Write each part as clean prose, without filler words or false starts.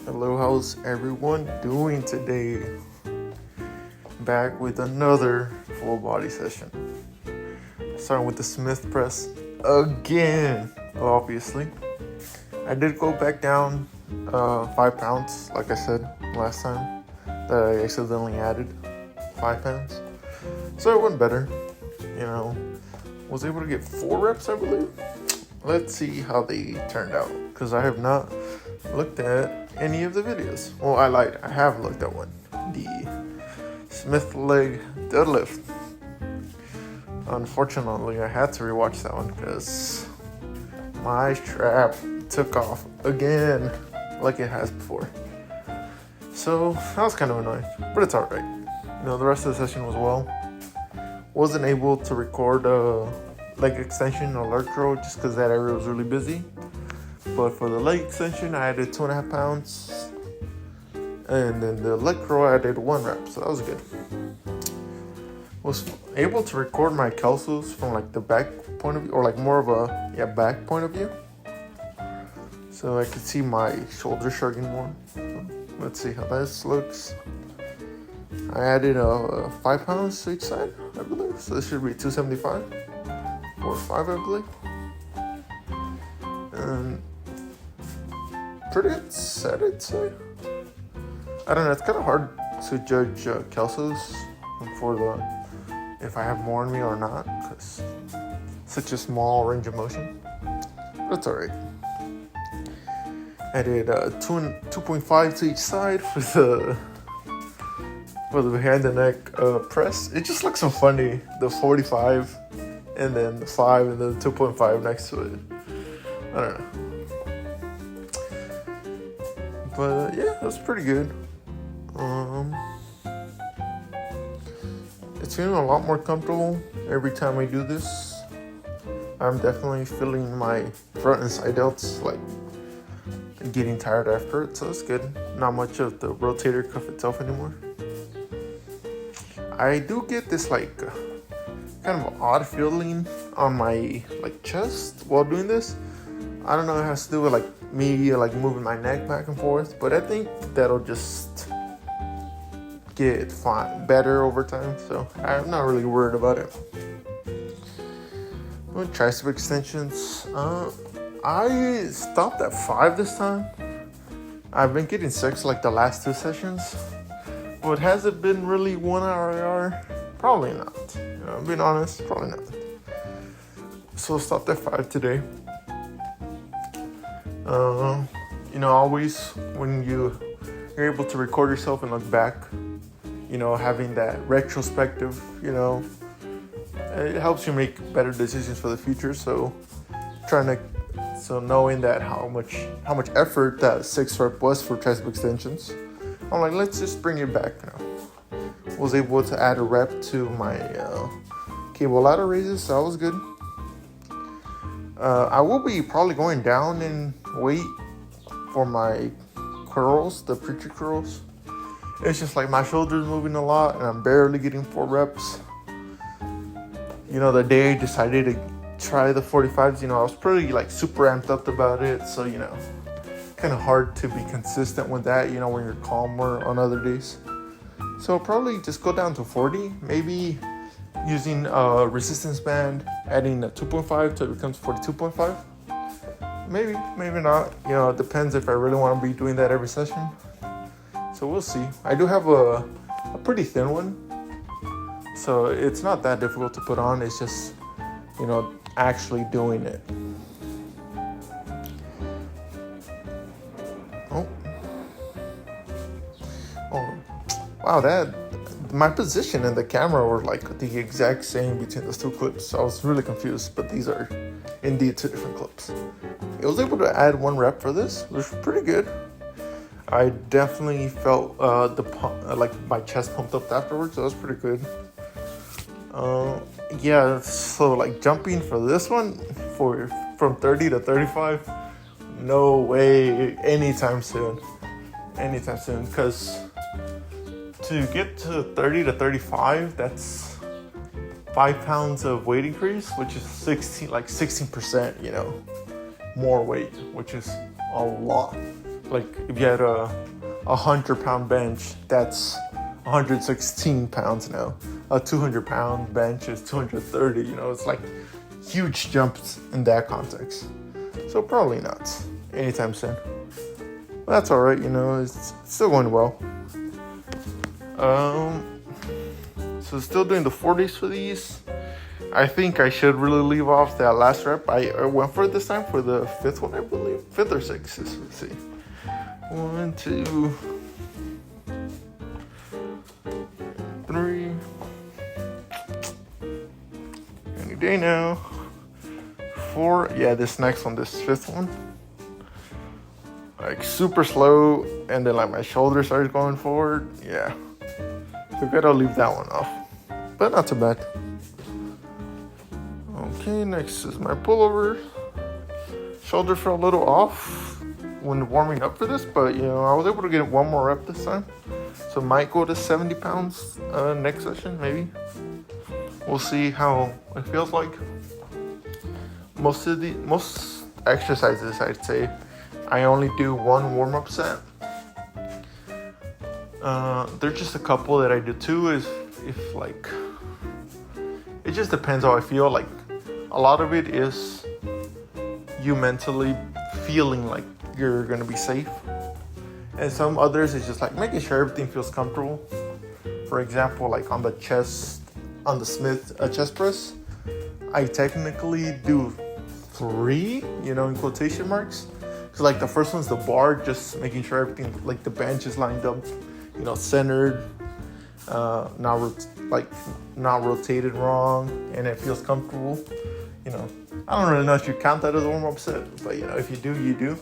Hello, how's everyone doing today? Back with another full body session. Starting with the Smith press again, obviously. I did go back down 5 pounds, like I said last time, that I accidentally added 5 pounds. So it went better, was able to get 4 reps, I believe. Let's see how they turned out, because I have not looked at any of the videos. Well, I lied. I have looked at one. The Smith leg deadlift. Unfortunately, I had to rewatch that one because my strap took off again like it has before. So that was kind of annoying, but it's alright. The rest of the session was well. Wasn't able to record leg extension or leg curl just because that area was really busy. But for the leg extension, I added 2.5 pounds. And then the leg curl, I did 1 rep, so that was good. Was able to record my calciums from like the back point of view, or like more of a back point of view. So I could see my shoulder shrugging more. So let's see how this looks. I added 5 pounds to each side, I believe. So this should be 275 or 5, I believe. And pretty good set, I'd say. I don't know, it's kind of hard to judge calciums for if I have more in me or not, because such a small range of motion. But it's alright. I did 2.5 to each side for the behind the neck press. It just looks so funny, the 45 and then the 5 and then the 2.5 next to it. I don't know. But yeah, that's pretty good. It's feeling a lot more comfortable every time I do this. I'm definitely feeling my front and side delts like getting tired after it, so it's good. Not much of the rotator cuff itself anymore. I do get this like kind of odd feeling on my chest while doing this. I don't know, it has to do with me moving my neck back and forth, but I think that'll just get better over time, so I'm not really worried about it. With tricep extensions, I stopped at 5 this time. I've been getting 6 the last 2 sessions, but has it been really 1 RIR? Probably not. I'm being honest, probably not. So stopped at 5 today. Always when you're able to record yourself and look back, having that retrospective, it helps you make better decisions for the future. So knowing that how much effort that 6 rep was for tricep extensions, I'm like, let's just bring it back now. Was able to add a rep to my cable ladder raises, so that was good. I will be probably going down in weight for my curls, the preacher curls. It's just my shoulders moving a lot and I'm barely getting 4 reps. The day I decided to try the 45s, I was pretty super amped up about it. So, kind of hard to be consistent with that, when you're calmer on other days. So probably just go down to 40, maybe using a resistance band, adding a 2.5 till it becomes 42.5. Maybe not. It depends if I really want to be doing that every session. So we'll see. I do have a pretty thin one, so it's not that difficult to put on. It's just, actually doing it. Oh, wow, my position and the camera were the exact same between those 2 clips. So I was really confused, but these are indeed 2 different clips. I was able to add 1 rep for this, which was pretty good. I definitely felt my chest pumped up afterwards, so that was pretty good. So jumping for this one from 30 to 35, no way anytime soon, because to get to 30 to 35, that's 5 pounds of weight increase, which is 16%, more weight, which is a lot. So like if you had a 100-pound bench, that's 116 pounds now. A 200-pound bench is 230. You know, it's like huge jumps in that context. So probably not anytime soon. But that's all right. You know, it's still going well. So still doing the 40s for these. I think I should really leave off that last rep. I went for it this time for the 5th one, I believe. 5th or 6th. Let's see. 1, 2, 3. Any day now. 4. Yeah, this next one, this 5th one. Like super slow, and then like my shoulder started going forward. Yeah. So gotta leave that one off. But not too bad. Okay, next is my pullover. Shoulder felt a little off when warming up for this, but you know, I was able to get one more rep this time. So might go to 70 pounds next session, maybe. We'll see how it feels like. Most exercises, I'd say, I only do one warm-up set. There's just a couple that I do too, if like, it just depends how I feel. Like, a lot of it is you mentally feeling like you're gonna be safe, and some others is just like making sure everything feels comfortable. For example, like on the chest, on the Smith chest press, I technically do 3, you know, in quotation marks. Cause like the first one's the bar, just making sure everything, like the bench is lined up, you know, centered, not rotated wrong, and it feels comfortable. You know, I don't really know if you count that as a warm-up set, but you know, if you do, you do.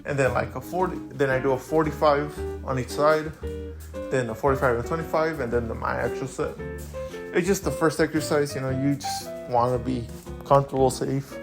And then like a 40, then I do a 45 on each side, then a 45 and 25, and then my actual set. It's just the first exercise, you know, you just want to be comfortable, safe.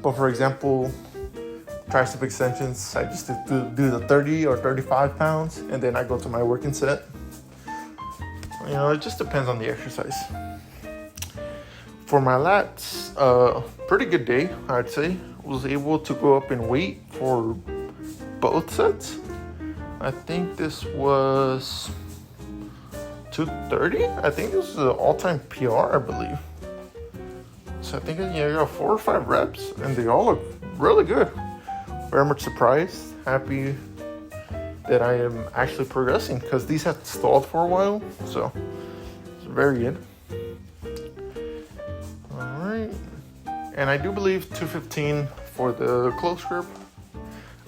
But for example, tricep extensions, I just do the 30 or 35 pounds, and then I go to my working set. You know, it just depends on the exercise. For my lats, pretty good day, I'd say. Was able to go up in weight for both sets. I think this was 230. I think this is an all-time PR, I believe. So I think I got 4 or 5 reps, and they all look really good. Very much surprised, happy that I am actually progressing, because these had stalled for a while, so it's very good. Alright, and I do believe 215 for the close grip.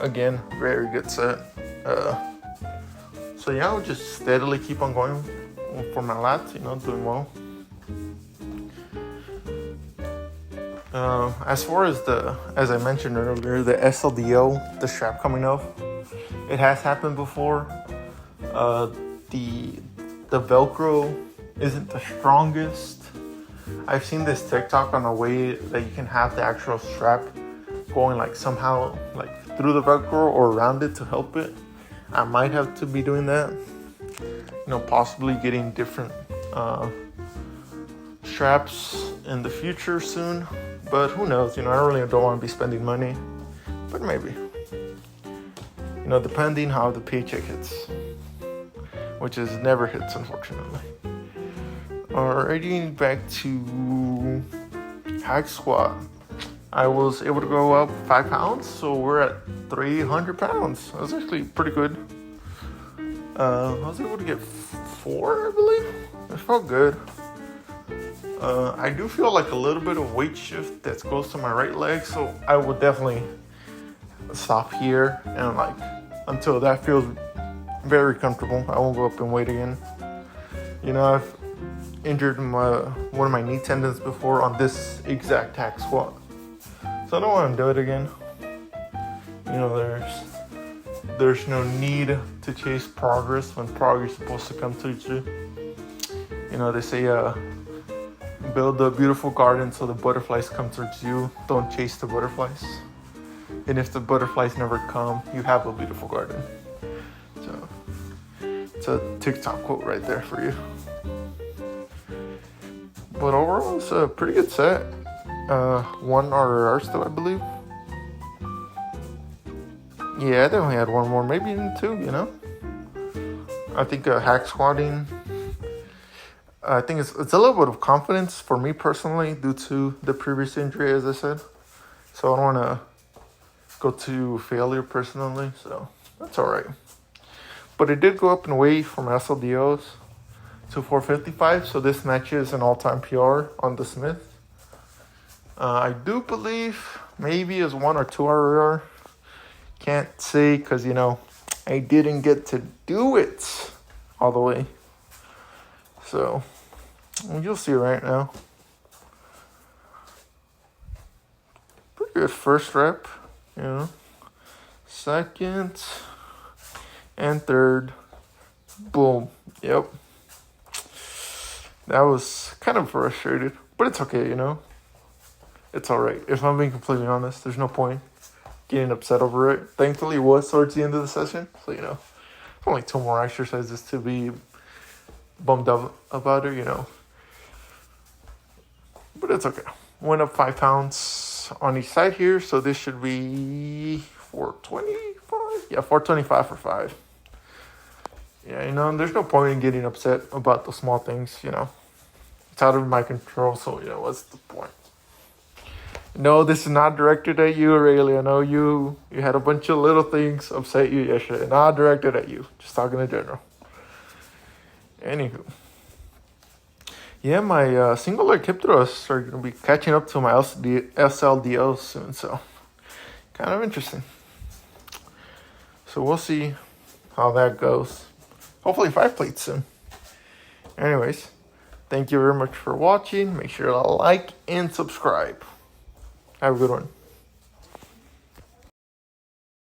Again, very good set. So yeah, I'll just steadily keep on going for my lats, you know, doing well. As far as as I mentioned earlier, the SLDL, the strap coming off, it has happened before. The Velcro isn't the strongest. I've seen this TikTok on a way that you can have the actual strap going like somehow like through the Velcro or around it to help it. I might have to be doing that. You know, possibly getting different straps in the future soon. But who knows, you know, I really don't want to be spending money, but maybe. You know, depending how the paycheck hits, which is never hits, unfortunately. Alrighty, back to hack squat. I was able to go up 5 pounds, so we're at 300 pounds. That was actually pretty good. I was able to get 4, I believe. It felt good. I do feel like a little bit of weight shift that goes to my right leg, so I will definitely stop here and like until that feels very comfortable. I won't go up in weight again. You know, I've injured one of my knee tendons before on this exact hack squat, so I don't want to do it again. You know, there's no need to chase progress when progress is supposed to come to you. You know, they say build a beautiful garden so the butterflies come towards you. Don't chase the butterflies. And if the butterflies never come, you have a beautiful garden. So it's a TikTok quote right there for you. But overall, it's a pretty good set. 1 RRR still, I believe. Yeah, I definitely had one more, maybe even two, you know? I think hack squatting, I think it's a little bit of confidence for me personally due to the previous injury, as I said. So I don't want to go to failure personally, so that's all right. But it did go up in weight from SLDOs to 455, so this matches an all-time PR on the Smith. I do believe maybe is 1 or 2 RR. Can't say because, you know, I didn't get to do it all the way. So you'll see right now. Pretty good first rep, you know. Second and third. Boom. Yep. That was kind of frustrated, but it's okay, you know. It's all right. If I'm being completely honest, there's no point getting upset over it. Thankfully, it was towards the end of the session, so, you know, only 2 more exercises to be bummed out about it, you know. But it's okay. Went up 5 pounds on each side here, so this should be 425. Yeah, 425 for 5. Yeah, you know, there's no point in getting upset about the small things, you know. It's out of my control, so, you know, what's the point? No, this is not directed at you, Aurelia. I know you had a bunch of little things upset you yesterday. Not directed at you. Just talking in general. Anywho. Yeah, my single leg hip thrusts are going to be catching up to my SLDO soon, so kind of interesting. So we'll see how that goes. Hopefully 5 plates soon. Anyways, thank you very much for watching. Make sure to like and subscribe. Have a good one.